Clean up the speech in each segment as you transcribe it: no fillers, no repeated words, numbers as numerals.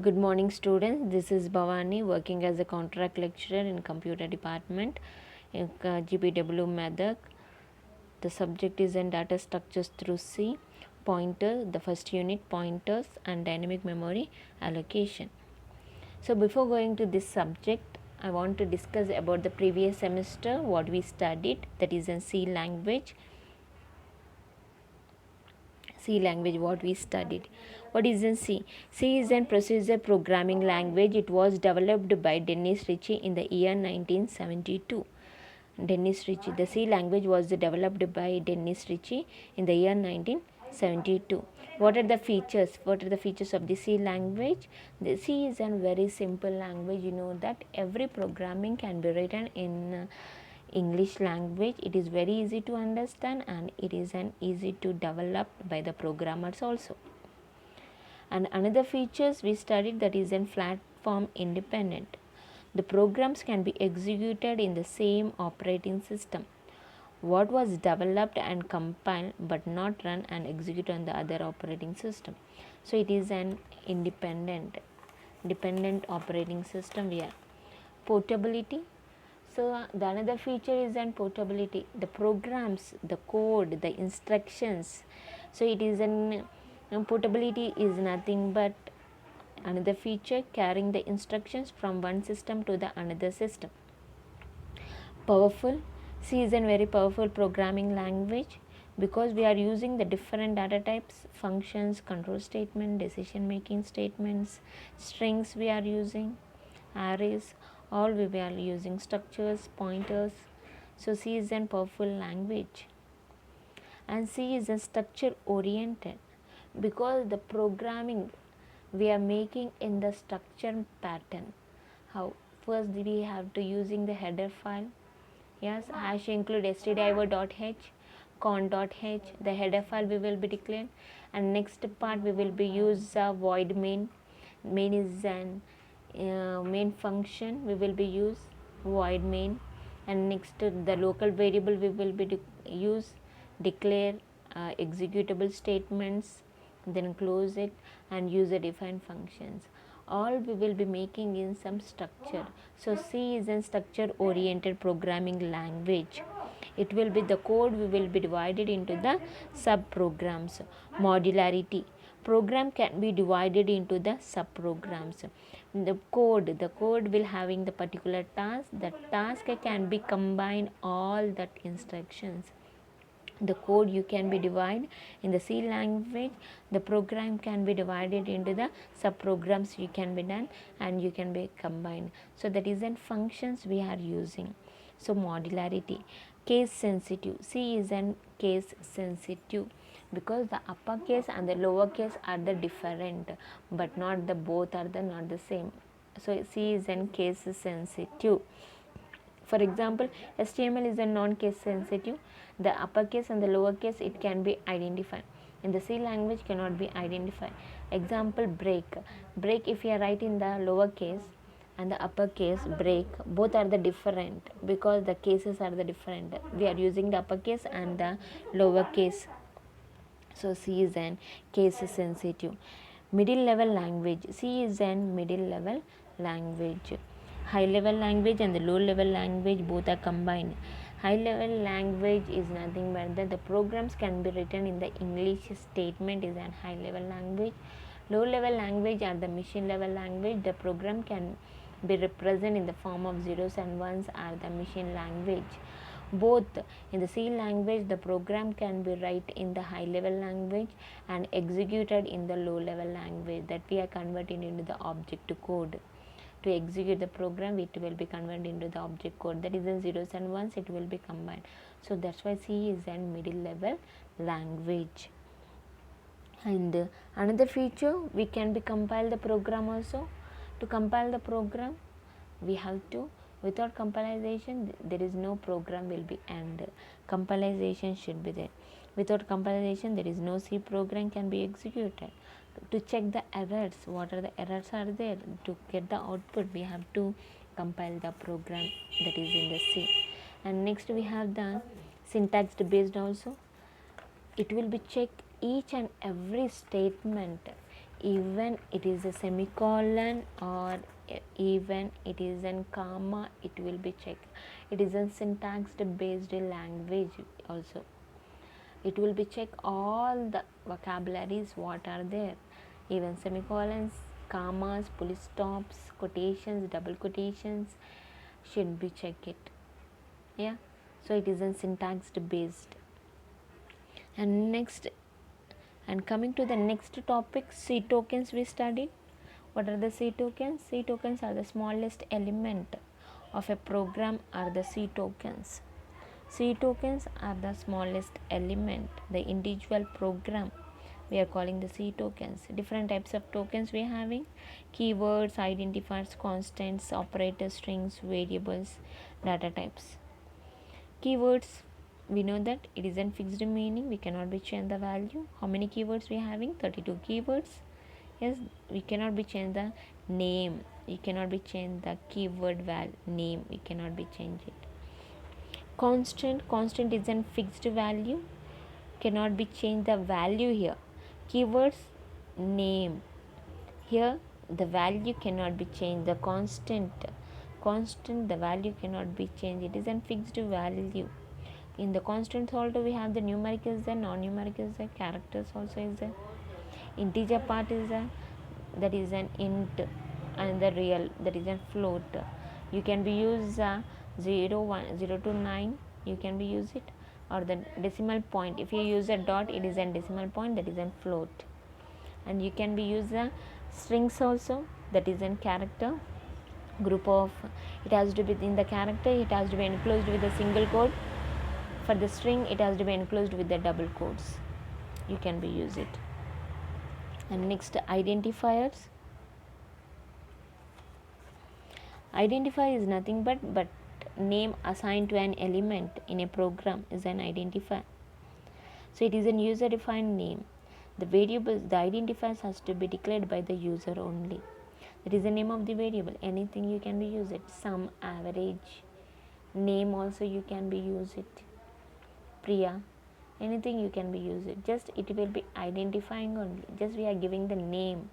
Good morning students, this is Bhavani working as a contract lecturer in computer department in GPW Medak. The subject is in data structures through C, pointer, the first unit pointers and dynamic memory allocation. So before going to this subject, I want to discuss about the previous semester what we studied, that is in C language. C language what we studied. What is in C? C is a procedure programming language. It was developed by Dennis Ritchie in the year 1972. Dennis Ritchie. The C language was developed by Dennis Ritchie in the year 1972. What are the features? What are the features of the C language? The C is a very simple language. You know that every programming can be written in English language. It is very easy to understand and it is an easy to develop by the programmers also. And another features we studied, that is in platform independent. The programs can be executed in the same operating system. What was developed and compiled but not run and executed on the other operating system. So it is an dependent operating system. We are portability. So the another feature is an portability. The programs, the code, the instructions. So it is an portability is nothing but another feature carrying the instructions from one system to the another system. Powerful. C is a very powerful programming language because we are using the different data types, functions, control statement, decision making statements, strings we are using, arrays, all we are using structures, pointers. So C is a powerful language. And C is a structure oriented because the programming we are making in the structure pattern. How? First we have to using the header file. Yes, hash include stdio.h, con.h, the header file we will be declared, and next part we will be use void main. Main is an main function we will be use void main, and next the local variable we will be use declare executable statements, then close it and user defined functions. All we will be making in some structure. So C is a structure oriented programming language. It will be the code we will be divided into the sub programs. Modularity. Program can be divided into the sub programs. The code will having the particular task. The task can be combined all that instructions. The code you can be divided in the C language. The program can be divided into the sub programs you can be done and you can be combined. So that is in functions we are using. So modularity. Case sensitive. C is an case sensitive because the uppercase and the lowercase are the different but not the both are the not the same. So C is an case sensitive. For example, HTML is a non-case sensitive. The uppercase and the lowercase it can be identified. In the C language cannot be identified. Example, break. Break if you are writing the lowercase and the uppercase break, both are the different because the cases are the different. We are using the uppercase and the lowercase. So C is an case sensitive. Middle level language. C is an middle level language. High level language and the low level language both are combined. High level language is nothing but that the programs can be written in the English statement is an high level language. Low level language are the machine level language. The program can be represented in the form of zeros and ones are the machine language. Both in the C language the program can be write in the high level language and executed in the low level language that we are converting into the object code. To execute the program it will be converted into the object code, that is in zeros and ones it will be combined. So that's why C is a middle level language. And another feature, we can be compile the program also. To compile the program we have to, without compilation there is no program will be end. Compilation should be there. Without compilation there is no C program can be executed. To check the errors, what are the errors are there, to get the output we have to compile the program that is in the C. And next we have the syntax based also. It will be check each and every statement even it is a semicolon or even it is in comma, it will be checked. It is a syntax based language also. It will be check all the vocabularies what are there, even semicolons, commas, full stops, quotations, double quotations should be check it. Yeah, so it is a syntax based. And next, and coming to the next topic, C tokens we studied. What are the C tokens? C tokens are the smallest element of a program are the C tokens. C tokens are the smallest element, the individual program. We are calling the C tokens. Different types of tokens we are having: keywords, identifiers, constants, operators, strings, variables, data types. Keywords, we know that it is a fixed meaning, we cannot be change the value. How many keywords we are having? 32 keywords. Yes, we cannot be change the name, we cannot be change the keyword name, we cannot be change it. Constant is a fixed value, cannot be change the value here. Keywords, name, here the value cannot be changed. The constant the value cannot be changed, it is a fixed value. In the constants also we have the numeric is there, non-numeric is there, characters also is there, integer part is there, that is an int, and the real, that is a float. You can be use 0 1 0 to 9, you can be use it, or the decimal point. If you use a dot, it is a decimal point, that is a float. And you can be use strings also, that is a character group of, it has to be in the character, it has to be enclosed with a single quote. For the string, it has to be enclosed with the double quotes, you can be use it. And next, identifiers. Identifier is nothing but name assigned to an element in a program is an identifier. So it is a user defined name. The variables, the identifiers has to be declared by the user only. That is the name of the variable. Anything you can be use it. Sum, average, name also you can be use it. Priya, anything you can be use it. Just it will be identifying only. Just we are giving the name.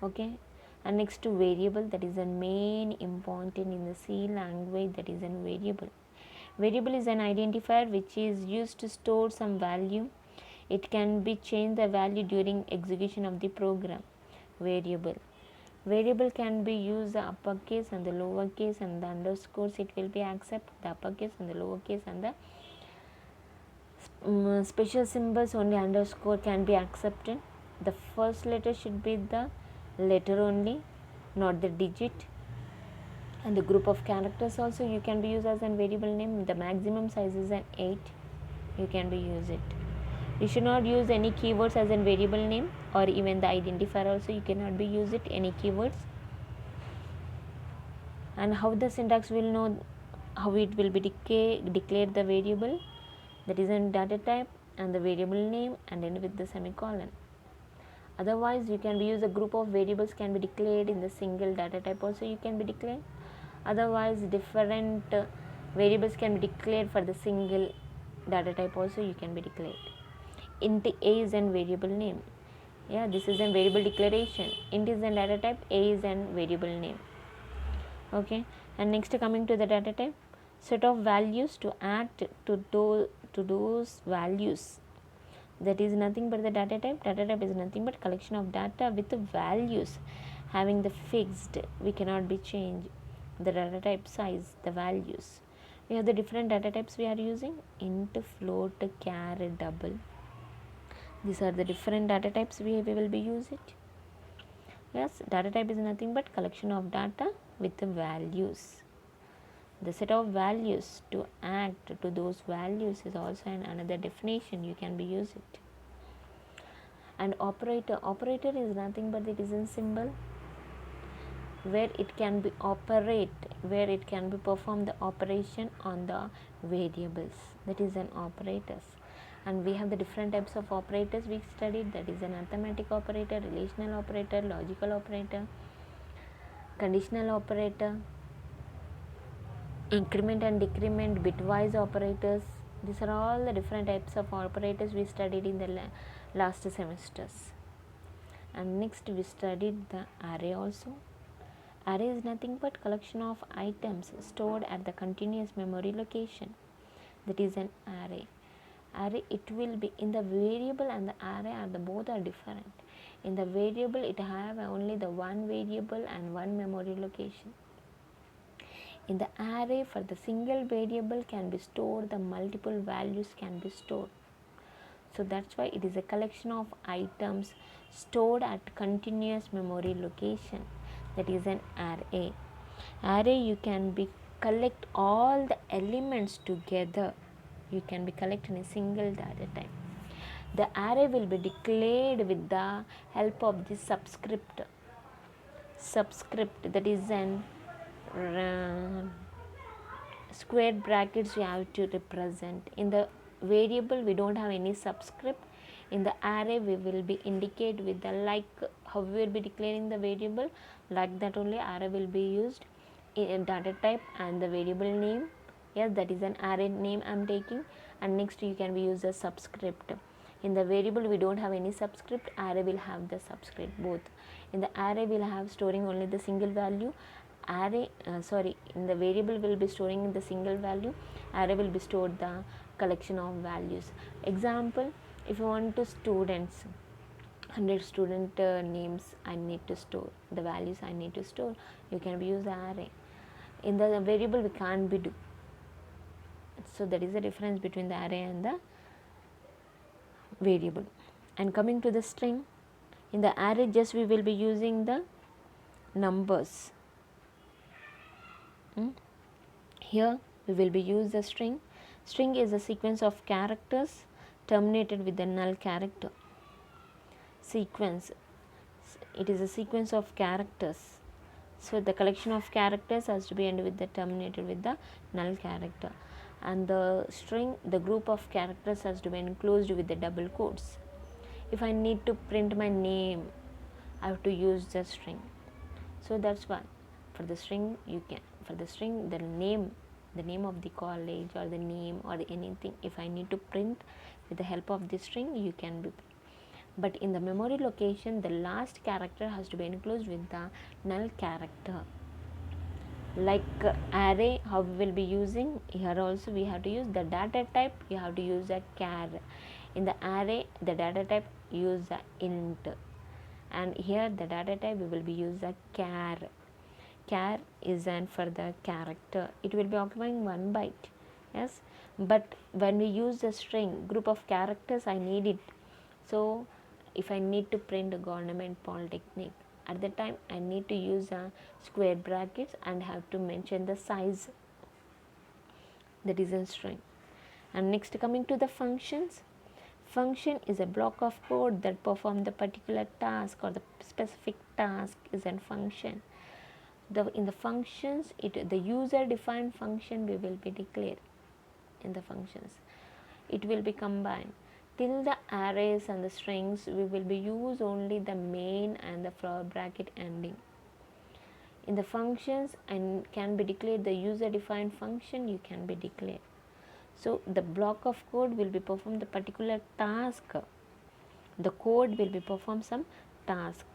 Okay. And next to variable, that is the main important in the C language, that is a variable. Variable is an identifier which is used to store some value. It can be changed the value during execution of the program. Variable can be used the uppercase and the lowercase and the underscores. It will be accept the uppercase and the lowercase and the special symbols only underscore can be accepted. The first letter should be the letter only, not the digit. And the group of characters also you can be used as a variable name. The maximum size is an 8, you can be use it. You should not use any keywords as a variable name, or even the identifier also you cannot be use it any keywords. And how the syntax will know how it will be declared the variable, that is in data type and the variable name and end with the semicolon. Otherwise you can be use a group of variables can be declared in the single data type also you can be declared. Otherwise different variables can be declared for the single data type also you can be declared. Int a is an variable name. Yeah, this is a variable declaration. Int is a data type, a is an variable name. Okay. And next, coming to the data type, set of values to add to those values, that is nothing but the data type. Data type is nothing but collection of data with the values having the fixed, we cannot be changed. The data type size, the values, we have the different data types we are using: int, float, char, double. These are the different data types we will be use it. Yes, data type is nothing but collection of data with the values. The set of values to act to those values is also another definition you can be use it. And operator is nothing but it is a symbol where it can be where it can be perform the operation on the variables, that is an operators. And we have the different types of operators we studied, that is an arithmetic operator, relational operator, logical operator, conditional operator, increment and decrement, bitwise operators. These are all the different types of operators we studied in the last semesters. And next we studied the array also. Array is nothing but collection of items stored at the continuous memory location. That is an array. Array, it will be in the variable and the array are the both are different. In the variable it have only the one variable and one memory location. In the array, for the single variable can be stored, the multiple values can be stored. So that's why it is a collection of items stored at continuous memory location. That is an array. Array, you can be collect all the elements together. You can be collect in a single data type. The array will be declared with the help of the subscript. Subscript, that is an square brackets you have to represent. In the variable we don't have any subscript. In the array we will be indicate with the like how we will be declaring the variable, like that only array will be used in data type and the variable name. Yes, that is an array name I am taking, and next you can be use the subscript. In the variable we don't have any subscript, array will have the subscript both. In the array we will have storing only the single value. In the variable will be storing the single value, array will be stored the collection of values. Example, if you want to students 100 student names I need to store, the values I need to store, you can use the array. In the variable we can't be do. So that is the difference between the array and the variable. And coming to the string, in the array just we will be using the numbers. Here we will be use the string. String is a sequence of characters terminated with the null character. Sequence, it is a sequence of characters. So the collection of characters has to be ended with the terminated with the null character. And the string, the group of characters has to be enclosed with the double quotes. If I need to print my name, I have to use the string. So that's why for the string you can, for the string the name of the college or the name or the anything, if I need to print with the help of this string, you can be. But in the memory location, the last character has to be enclosed with the null character. Like array, how we will be using, here also we have to use the data type, you have to use a char. In the array, the data type use a int, and here the data type we will be use a char. Char is an for the character, it will be occupying 1 byte. Yes, but when we use the string group of characters, I need it. So if I need to print a government polytechnic, at the time I need to use a square brackets and have to mention the size, that is in string. And next, coming to the functions. Function is a block of code that perform the particular task or the specific task is a function. In the functions, the user defined function we will be declared in the functions. It will be combined. Till the arrays and the strings, we will be use only the main and the flower bracket ending. In the functions and can be declared the user defined function, you can be declared. So the block of code will be perform the particular task. The code will be perform some task.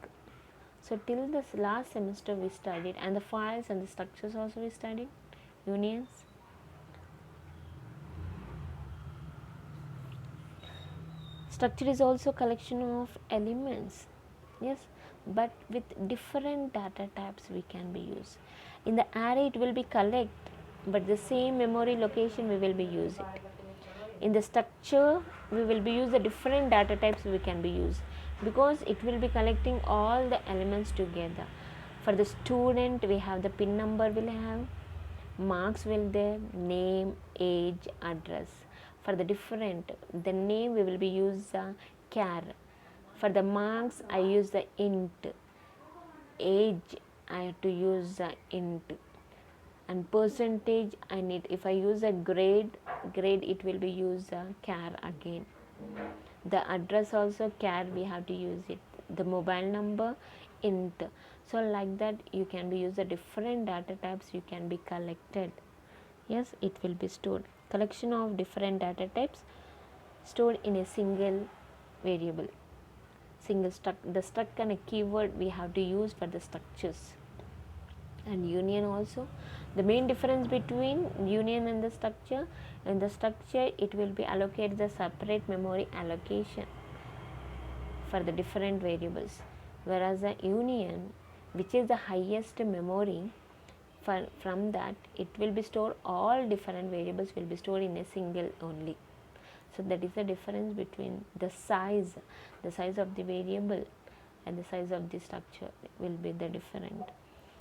So till this last semester we studied, and the files and the structures also we studied, unions. Structure is also collection of elements, yes, but with different data types we can be used. In the array it will be collect, but the same memory location we will be use it. In the structure we will be use the different data types we can be used, because it will be collecting all the elements together. For the student we have the pin number, will have marks will there, name, age, address. For the different, the name we will be use char. For the marks I use the int, age I have to use int, and percentage I need, if I use a grade it will be use char again. The address also char we have to use it. The mobile number int. So like that you can be use the different data types you can be collected. Yes, it will be stored. Collection of different data types stored in a single variable. single struct, the struct and a keyword we have to use for the structures. And union also, the main difference between union and the structure, in the structure it will be allocated the separate memory allocation for the different variables, whereas the union, which is the highest memory, from that it will be stored, all different variables will be stored in a single only. So that is the difference between the size of the variable and the size of the structure will be the different.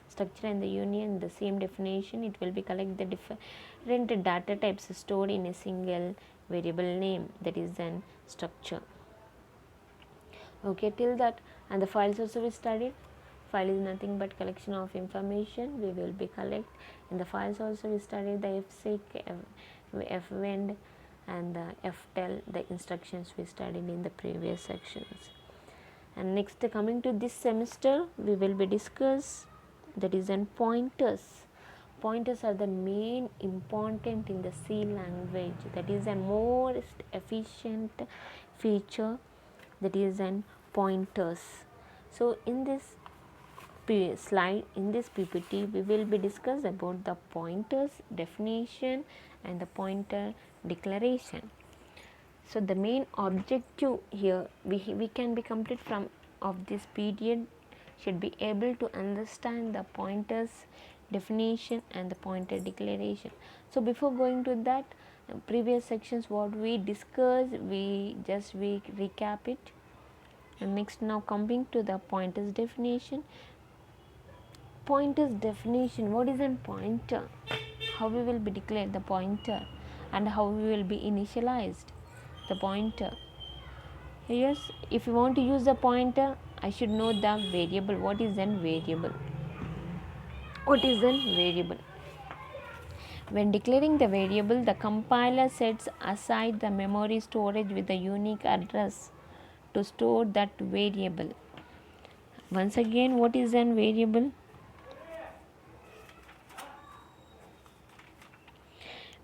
Structure and the union, the same definition, it will be collect the different data types stored in a single variable name, that is then structure. Okay, till that. And the files also we studied. File is nothing but collection of information we will be collect. In the files also we studied the fseek, fwend and the ftell, the instructions we studied in the previous sections. And next, coming to this semester, we will be discuss, that is then pointers. Pointers are the main important in the C language, that is the most efficient feature, that is an pointers. So in this slide, in this PPT, we will be discuss about the pointers definition and the pointer declaration. So the main objective here, we can be complete from of this period, should be able to understand the pointers definition and the pointer declaration. So before going to that, previous sections what we discussed, we recap it. And next, now coming to the pointers definition. Pointers definition, what is a pointer, how we will be declared the pointer, and how we will be initialized the pointer. Yes, if you want to use the pointer, I should know the variable. What is an variable? What is an variable? When declaring the variable, the compiler sets aside the memory storage with the unique address to store that variable. Once again, what is an variable?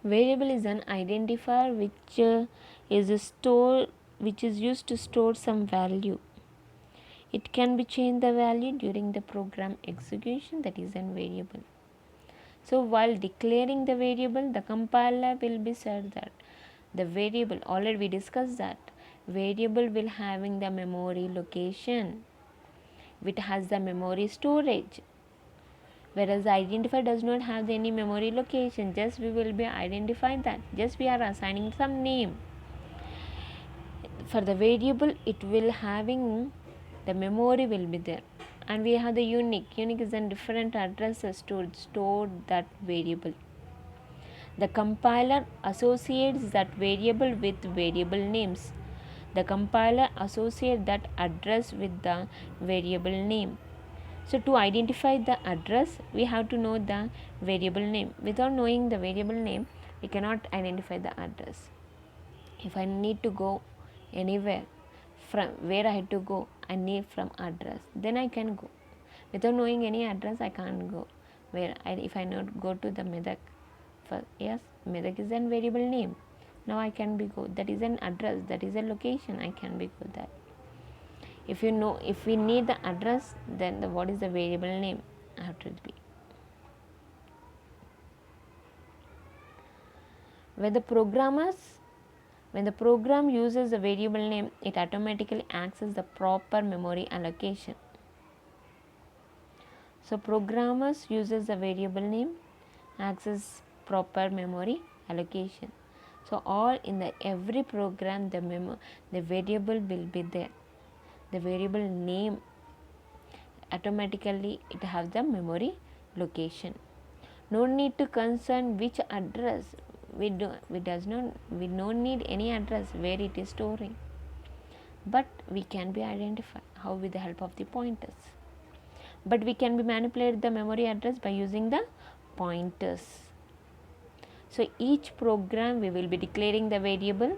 Variable is an identifier which is used to store some value. It can be changed the value during the program execution, that is an variable. So while declaring the variable, the compiler will be said that the variable, already we discussed that variable will having the memory location, which has the memory storage, whereas the identifier does not have any memory location, just we will be identifying that, just we are assigning some name. For the variable, it will having the memory will be there, and we have the unique is a different addresses to store that variable. The compiler associates that variable with variable names. The compiler associates that address with the variable name. So to identify the address, we have to know the variable name. Without knowing the variable name, we cannot identify the address. If I need to go anywhere, from where I had to go, I need from address, then I can go. Without knowing any address, I can't go. If I not go to the Medak, yes, Medak is a variable name. Now I can be go. That is an address. That is a location. I can be go that. If we need the address, then what is the variable name have to be. When the program uses the variable name, it automatically accesses the proper memory allocation. So programmers uses the variable name, access proper memory allocation. So all in the every program, the variable will be there. The variable name automatically it have the memory location. No need to concern which address. We don't need any address where it is storing, but we can be identified how with the help of the pointers. But we can be manipulate the memory address by using the pointers. So each program we will be declaring the variable.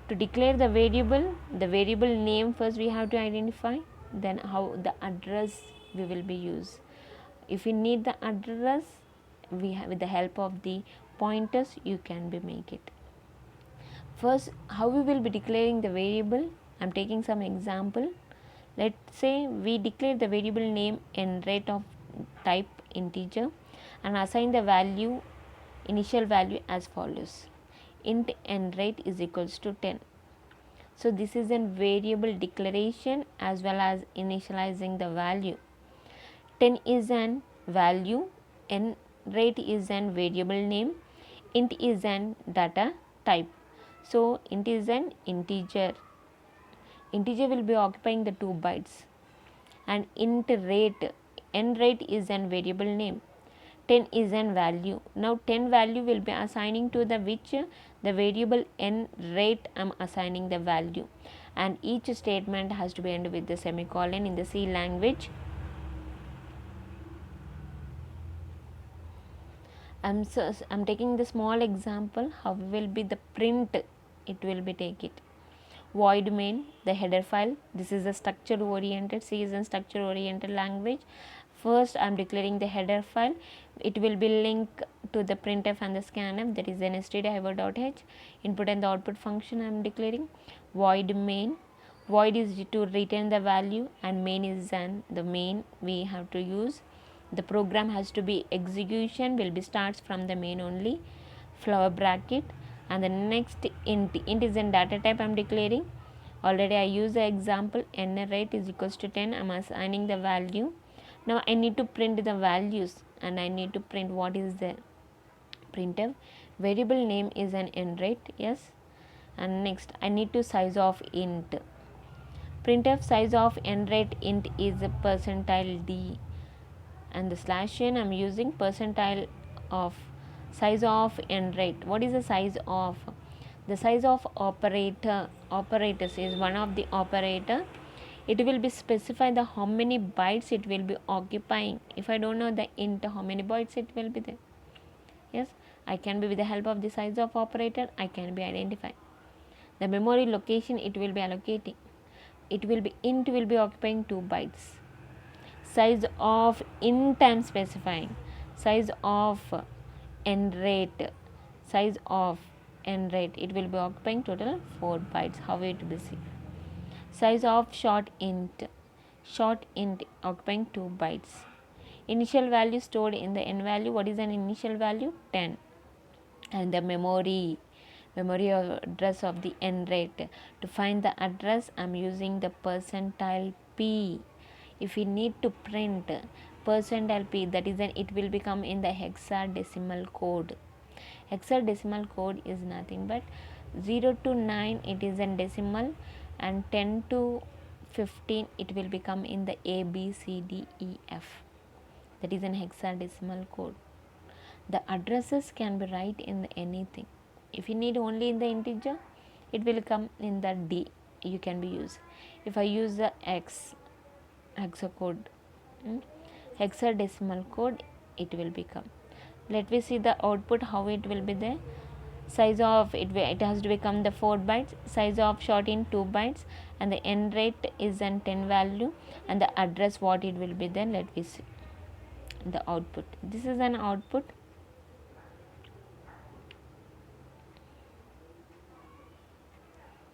To declare the variable name first we have to identify, then how the address we will be use. If we need the address, we have with the help of the pointers you can be make it. First, how we will be declaring the variable, I am taking some example. Let's say we declare the variable name n rate of type integer and assign the value, initial value as follows: int n rate is equals to 10. So this is a variable declaration as well as initializing the value. 10 is an value, n rate is an variable name, int is an data type. So int is an integer. Integer will be occupying the 2 bytes, and int rate, n rate is an variable name, 10 is an value. Now 10 value will be assigning to the which the variable n rate I am assigning the value, and each statement has to be ended with the semicolon. In the C language, I'm taking the small example how will be the print it will be take it. Void main, the header file, this is a structure oriented, C is a structure oriented language. First I am declaring the header file, it will be linked to the printf and the scanf, that is an stdio.h. Input and the output function I am declaring. Void main, void is to return the value, and main is the main we have to use. The program has to be execution will be starts from the main only, flower bracket, and the next int is in data type I am declaring. Already I use the example n rate is equals to 10, I am assigning the value. Now I need to print the values, and I need to print what is the printf. Variable name is an n rate, yes, and next I need to size of int. Printf size of n rate int is a percentile d, and the slash n I am using percentile of size of n rate. What is the size of? The size of operators is one of the operator. It will be specify the how many bytes it will be occupying. If I don't know the int how many bytes it will be there, yes, I can be with the help of the size of operator I can be identify. The memory location it will be allocating. It will be int will be occupying 2 bytes. Size of int I am specifying. Size of n rate, size of n rate it will be occupying total 4 bytes. How it will be seen? Size of short int occupying 2 bytes. Initial value stored in the n value. What is an initial value? 10. And the memory address of the n rate. To find the address I am using the percentile p. If we need to print percentile p, that is it will become in the hexadecimal code. Hexadecimal code is nothing but 0 to 9 it is in decimal, and 10 to 15 it will become in the A B C D E F, that is in hexadecimal code. The addresses can be write in anything. If you need only in the integer, it will come in the D, you can be used. If I use the hexacode, hexadecimal code, it will become. Let me see the output how it will be there. Size of it has to become the 4 bytes, size of short in 2 bytes, and the n rate is an 10 value, and the address what it will be then. Let me see the output. This is an output.